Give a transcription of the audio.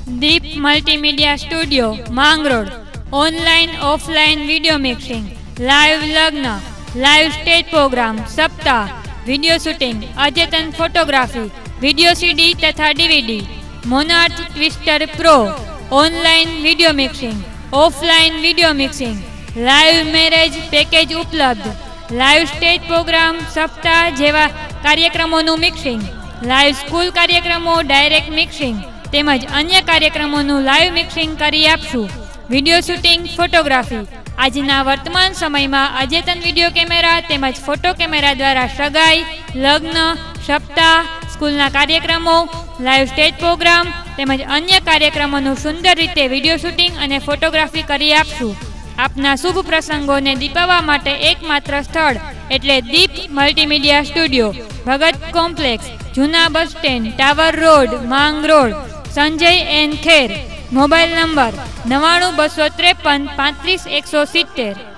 દીપ multimedia studio Mangrol. Online offline video mixing, live લગ્ન, live stage program, સપ્તાહ, video shooting, અદ્યતન photography, video CD તથા DVD, monarch twister pro. Online video mixing, offline video mixing, live marriage package ઉપલબ્ધ, live stage program, સપ્તાહ જેવા કાર્યક્રમોનું mixing, live school કાર્યક્રમો direct mixing તેમજ અન્ય કાર્યક્રમોનું લાઈવ મિક્સિંગ કરી આપશું. Video shooting, photography. આજના વર્તમાન સમયમાં અદ્યતન વિડીયો કેમેરા તેમજ ફોટો કેમેરા દ્વારા સગાઈ, લગ્ન, સપ્તાહ, સ્કૂલના કાર્યક્રમો, લાઈવ સ્ટેજ પ્રોગ્રામ તેમજ અન્ય કાર્યક્રમોનું સુંદર રીતે વિડીયો શૂટિંગ અને ફોટોગ્રાફી કરી આપશું. આપના શુભ પ્રસંગોને દીપાવવા માટે એકમાત્ર સ્થળ એટલે Deep multimedia studio, Bhagat complex, જૂના bus stand, tower road, Mangrol. Sanjay N Kher. Mobile number 99 253 35 170.